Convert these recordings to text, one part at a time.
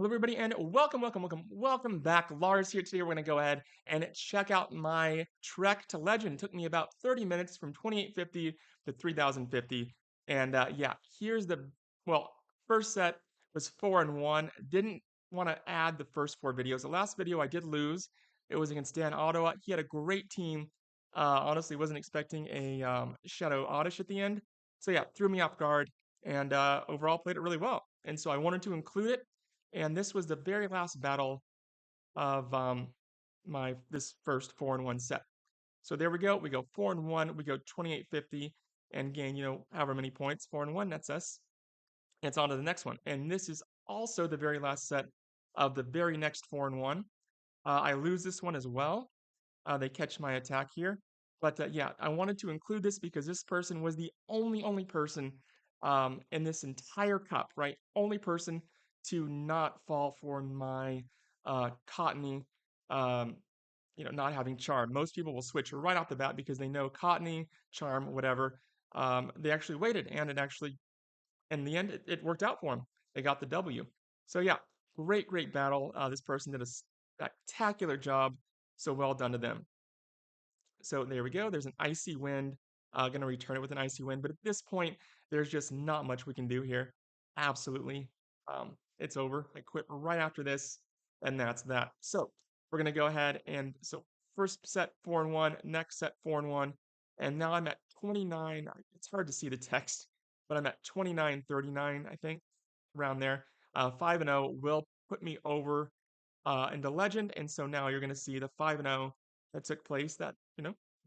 Hello, everybody, and welcome back. Lars here. Today, we're going to go ahead and check out my trek to legend. It took me about 30 minutes from 2850 to 3050. And yeah, here's well, first set was 4-1. Didn't want to add the first four videos. The last video I did lose. It was against Dan Ottawa. He had a great team. Honestly, wasn't expecting a Shadow Oddish at the end. So yeah, threw me off guard and overall played it really well. And so I wanted to include it, and this was the very last battle of my this first 4-1 set. So there we go. We go 4-1. We go 2850 and gain, however many points. 4-1. That's us. It's on to the next one. And this is also the very last set of the very next 4-1. I lose this one as well. They catch my attack here. But yeah, I wanted to include this because this person was the only person in this entire cup, right? Only person to not fall for my Cottony, um, not having charm. Most people will switch right off the bat because they know Cottony, charm, whatever. They actually waited, and it actually, in the end, it worked out for them. They got the W. So yeah, great battle. This person did a spectacular job. So well done to them. So there we go. There's an icy wind. Going to return it with an icy wind. But at this point, there's just not much we can do here. Absolutely. It's over. I quit right after this. And that's that. So we're going to go ahead and so first set 4-1, next set 4-1. And now I'm at 29. It's hard to see the text, but I'm at 29.39, I think, around there. 5-0 will put me over into legend. And so now you're going to see the 5-0 that took place that,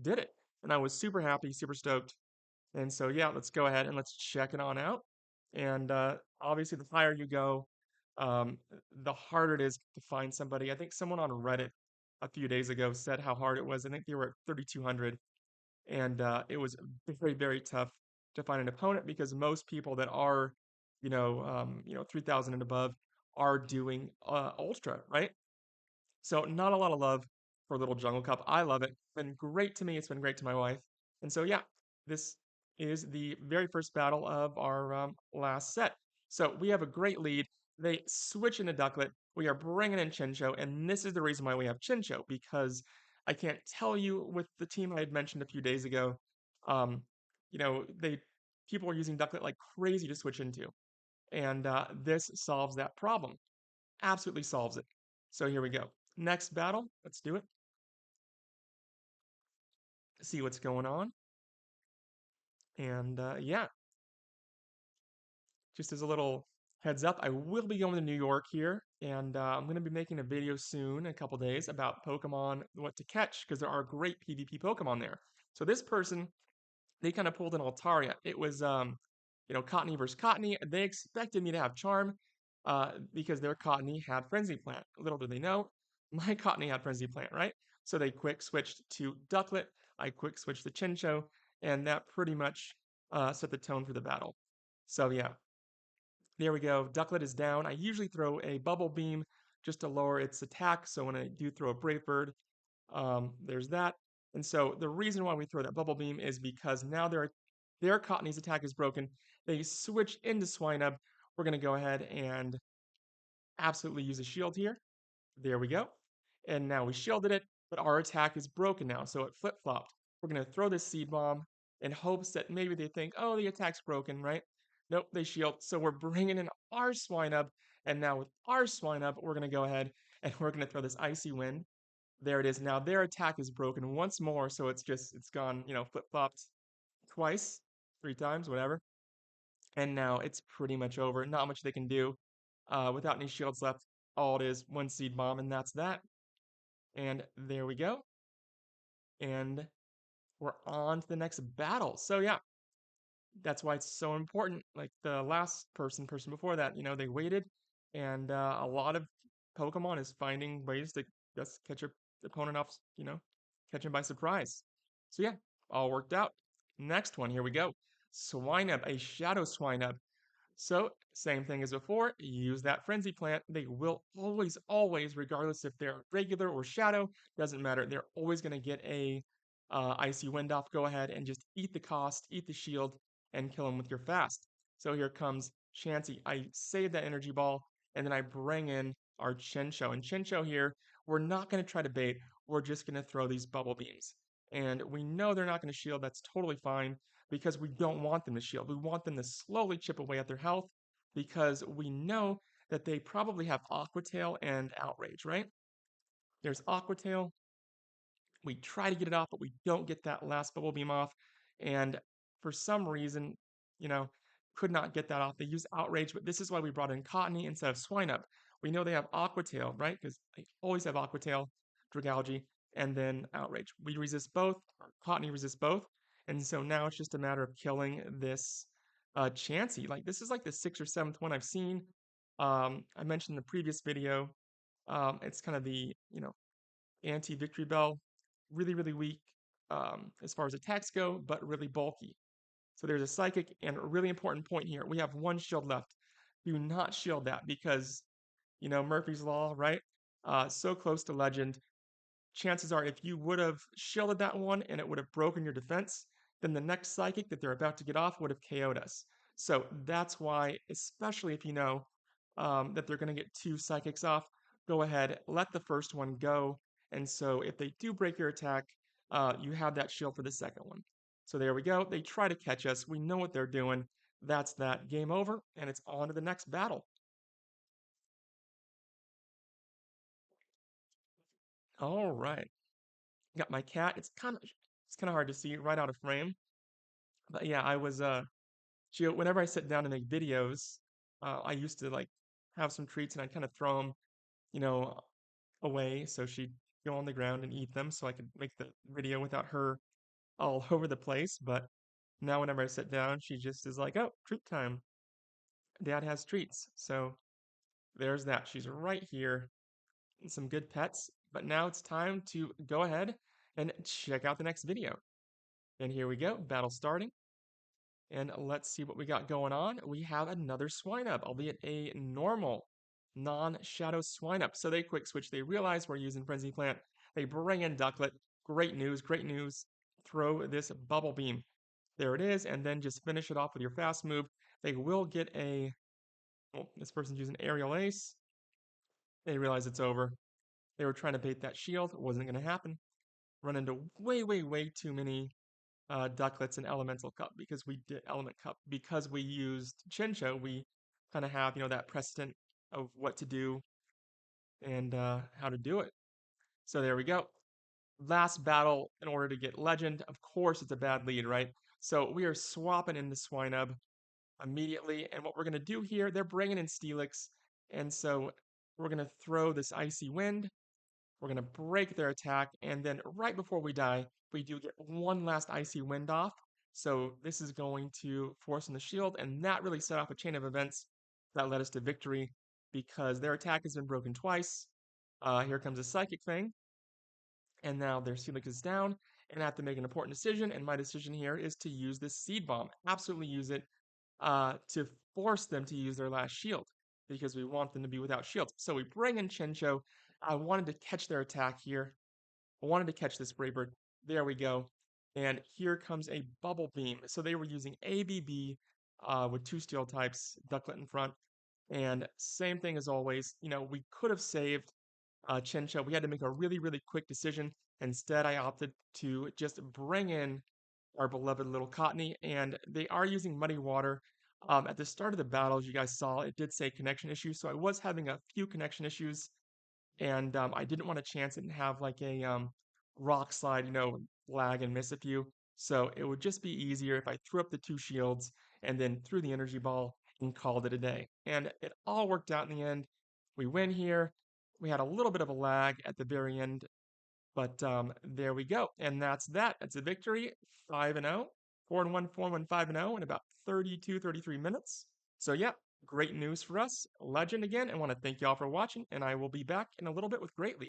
did it. And I was super happy, super stoked. And so, yeah, let's go ahead and let's check it on out. And obviously, the higher you go, um, the harder it is to find somebody. I think someone on Reddit a few days ago said how hard it was. I think they were at 3,200. And it was very tough to find an opponent because most people that are, 3,000 and above are doing Ultra, right? So not a lot of love for Little Jungle Cup. I love it. It's been great to me. It's been great to my wife. And so yeah, this is the very first battle of our last set. So we have a great lead. They switch into Ducklet. We are bringing in Chinchou, and this is the reason why we have Chinchou, because I can't tell you with the team I had mentioned a few days ago, um, they people are using Ducklet like crazy to switch into, and this solves that problem. Absolutely solves it. So here we go. Next battle. Let's do it. See what's going on. And yeah, just as a little heads up, I will be going to New York here, and I'm going to be making a video soon, in a couple days, about Pokemon, what to catch, because there are great PvP Pokemon there. So this person, they kind of pulled an Altaria. It was, Cottony versus Cottony. They expected me to have Charm, because their Cottony had Frenzy Plant. Little did they know, my Cottony had Frenzy Plant, right? So they quick switched to Ducklet. I quick switched to Chinchou, and that pretty much set the tone for the battle. So yeah, there we go. Ducklet is down. I usually throw a Bubble Beam just to lower its attack. So when I do throw a Brave Bird, there's that. And so the reason why we throw that Bubble Beam is because now their Cottony's attack is broken. They switch into Swinub. We're going to go ahead and absolutely use a shield here. There we go. And now we shielded it, but our attack is broken now, so it flip-flopped. We're going to throw this Seed Bomb in hopes that maybe they think, oh, the attack's broken, right? Nope, they shield. So we're bringing in our Swinub, and now with our Swinub, we're going to go ahead and we're going to throw this Icy Wind. There it is. Now their attack is broken once more, so it's gone, flip-flopped twice, 3 times, whatever. And now it's pretty much over. Not much they can do. Without any shields left, all it is, one Seed Bomb, and that's that. And there we go. And we're on to the next battle. So yeah, that's why it's so important. Like the last person before that, they waited, and a lot of Pokemon is finding ways to just catch your opponent off, catch him by surprise. So yeah, all worked out. Next one, here we go. Swinub, a Shadow Swinub. So, same thing as before, use that Frenzy Plant. They will always, regardless if they're regular or Shadow, doesn't matter. They're always going to get a Icy Wind off. Go ahead and just eat the cost, eat the shield, and kill him with your Fast. So here comes Chansey. I saved that Energy Ball. and then I bring in our Chinchou. And Chinchou here, we're not going to try to bait. We're just going to throw these bubble beams. And we know they're not going to shield. That's totally fine because we don't want them to shield. We want them to slowly chip away at their health because we know that they probably have Aqua Tail and Outrage, right? There's Aqua Tail. We try to get it off, but we don't get that last bubble beam off. And for some reason, you know, could not get that off. They use Outrage, but this is why we brought in Cottony instead of Swinub. We know they have Aqua Tail, right? Because they always have Aqua Tail, Dragalge, and then Outrage. We resist both, Cottony resists both. And so now it's just a matter of killing this Chansey. Like, this is like the 6th or 7th one I've seen. I mentioned in the previous video, it's kind of the, anti-Victory Bell, really, really weak as far as attacks go, but really bulky. So there's a Psychic, and a really important point here. We have 1 shield left. Do not shield that because, Murphy's Law, right? So close to Legend. Chances are if you would have shielded that one and it would have broken your defense, then the next Psychic that they're about to get off would have KO'd us. So that's why, especially if you know that they're going to get 2 Psychics off, go ahead, let the first one go. And so if they do break your attack, you have that shield for the second one. So there we go. They try to catch us. We know what they're doing. That's that. Game over, and it's on to the next battle. All right. Got my cat. It's kind of hard to see right out of frame. But yeah, whenever I sit down to make videos, I used to like have some treats and I'd kind of throw them, you know, away so she'd go on the ground and eat them so I could make the video without her all over the place. But now whenever I sit down, she just is like, "Oh, treat time. Dad has treats." So there's that. She's right here. And some good pets. But now it's time to go ahead and check out the next video. And here we go, battle starting. And let's see what we got going on. We have another Swinub, albeit a normal, non-Shadow Swinub. So they quick switch. They realize we're using Frenzy Plant. They bring in Ducklet. Great news, great news. Throw this Bubble Beam. There it is, and then just finish it off with your fast move. They will get this person's using Aerial Ace. They realize it's over. They were trying to bait that shield. It wasn't going to happen. Run into way, way, way too many Ducklets and Elemental Cup because we did Element Cup. Because we used Chinchou, we kind of have, that precedent of what to do and how to do it. So there we go. Last battle in order to get Legend. Of course, it's a bad lead, right? So we are swapping in the Swinub immediately. And what we're going to do here, they're bringing in Steelix. And so we're going to throw this Icy Wind. We're going to break their attack. And then right before we die, we do get one last Icy Wind off. So this is going to force on the shield. And that really set off a chain of events that led us to victory because their attack has been broken twice. Here comes a Psychic Fang. And now their Steelix is down. And I have to make an important decision. And my decision here is to use this Seed Bomb. Absolutely use it to force them to use their last shield because we want them to be without shields. So we bring in Chinchou. I wanted to catch their attack here. I wanted to catch this Braybird. There we go. And here comes a Bubble Beam. So they were using ABB with 2 steel types, Ducklet in front. And same thing as always, we could have saved Chinchou. We had to make a really, really quick decision. Instead, I opted to just bring in our beloved little Cottony, and they are using Muddy Water. At the start of the battle, as you guys saw, it did say connection issues, so I was having a few connection issues, and I didn't want to chance it and have like a rock slide, lag and miss a few. So it would just be easier if I threw up the 2 shields and then threw the energy ball and called it a day. And it all worked out in the end. We win here. We had a little bit of a lag at the very end, but there we go. And that's that. That's a victory. 5-0. 4-1, 4-1, 5-0 in about 32, 33 minutes. So yeah, great news for us. Legend again. I want to thank y'all for watching, and I will be back in a little bit with Great League.